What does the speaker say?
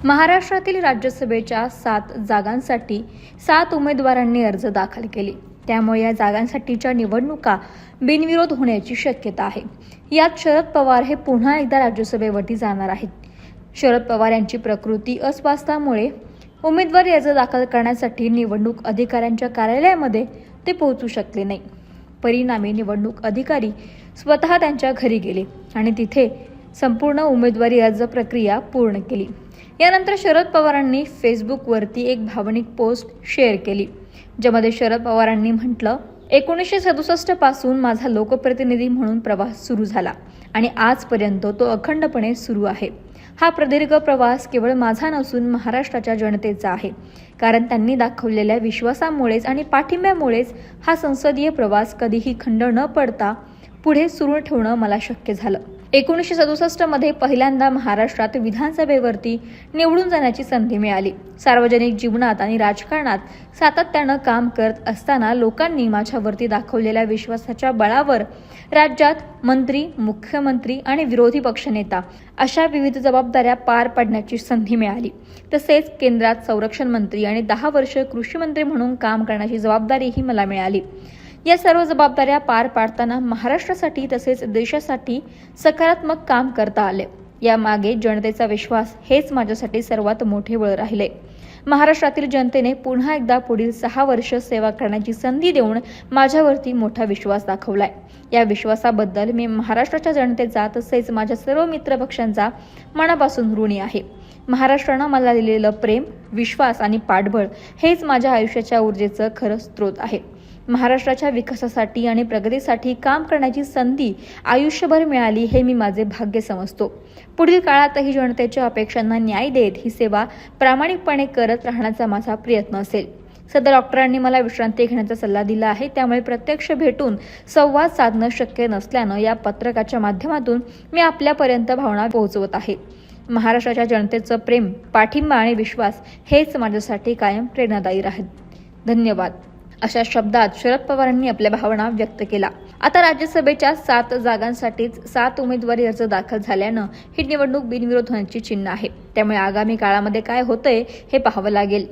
महाराष्ट्रातील राज्यसभेच्या 7 जागांसाठी 7 उमेदवारांनी अर्ज दाखल केले. त्यामुळे या जागांसाठीच्या निवडणुका बिनविरोध होण्याची शक्यता आहे. यात शरद पवार हे पुन्हा एकदा राज्यसभेवरती जाणार आहेत. शरद पवार यांची प्रकृती अस्वास्थ्यामुळे उमेदवारी अर्ज दाखल करण्यासाठी निवडणूक अधिकाऱ्यांच्या कार्यालयामध्ये ते पोहोचू शकले नाही. परिणामी निवडणूक अधिकारी स्वतः त्यांच्या घरी गेले आणि तिथे संपूर्ण उमेदवारी अर्ज प्रक्रिया पूर्ण केली. यानंतर शरद पवारांनी फेसबुकवरती एक भावनिक पोस्ट शेअर केली, ज्यामध्ये शरद पवारांनी म्हटलं, 1967 पासून माझा लोकप्रतिनिधी म्हणून प्रवास सुरू झाला आणि आजपर्यंत तो अखंडपणे सुरू आहे. हा प्रदीर्घ प्रवास केवळ माझा नसून महाराष्ट्राच्या जनतेचा आहे, कारण त्यांनी दाखवलेल्या विश्वासामुळेच आणि पाठिंब्यामुळेच हा संसदीय प्रवास कधीही खंड न पडता पुढे सुरू ठेवणं मला शक्य झालं. 1967 मध्ये पहिल्यांदा महाराष्ट्रात विधानसभेवरती निवडून जाण्याची संधी मिळाली. सार्वजनिक जीवनात आणि राजकारणात सातत्यानं काम करत असताना लोकांनी माझ्यावरती दाखवलेल्या विश्वासाच्या बळावर राज्यात मंत्री, मुख्यमंत्री आणि विरोधी पक्षनेता अशा विविध जबाबदाऱ्या पार पाडण्याची संधी मिळाली. तसेच केंद्रात संरक्षण मंत्री आणि 10 वर्ष कृषी मंत्री म्हणून काम करण्याची जबाबदारीही मला मिळाली. या सर्व जबाबदाऱ्या पार पाडताना महाराष्ट्रासाठी तसेच देशासाठी सकारात्मक काम करता आले. यामागे जनतेचा विश्वास हेच माझ्यासाठी सर्वात मोठे बळ राहिले. महाराष्ट्रातील जनतेने पुन्हा एकदा पुढील 6 वर्ष सेवा करण्याची संधी देऊन माझ्यावरती मोठा विश्वास दाखवलाय. या विश्वासाबद्दल मी महाराष्ट्राच्या जनतेचा तसेच माझ्या सर्व मित्रपक्षांचा मनापासून ऋणी आहे. महाराष्ट्रानं मला दिलेलं प्रेम, विश्वास आणि पाठबळ हेच माझ्या आयुष्याच्या ऊर्जेचं खरं स्रोत आहे. महाराष्ट्राच्या विकासासाठी आणि प्रगतीसाठी काम करण्याची संधी आयुष्यभर मिळाली हे मी माझे भाग्य समजतो. पुढील काळातही जनतेच्या अपेक्षांना न्याय देत ही सेवा प्रामाणिकपणे करत राहण्याचा माझा प्रयत्न असेल. सध्या डॉक्टरांनी मला विश्रांती घेण्याचा सल्ला दिला आहे, त्यामुळे प्रत्यक्ष भेटून संवाद साधणं शक्य नसल्यानं या पत्रकाच्या माध्यमातून मी आपल्यापर्यंत भावना पोहोचवत आहे. महाराष्ट्राच्या जनतेचं प्रेम, पाठिंबा आणि विश्वास हेच माझ्यासाठी कायम प्रेरणादायी राहील. धन्यवाद. अशा शब्दात शरद पवारांनी आपल्या भावना व्यक्त केला. आता राज्यसभेच्या 7 जागांसाठीच 7 उमेदवारी अर्ज दाखल झाल्यानं ही निवडणूक बिनविरोध होण्याची चिन्ह आहे. त्यामुळे आगामी काळामध्ये काय होतंय हे पाहावं लागेल.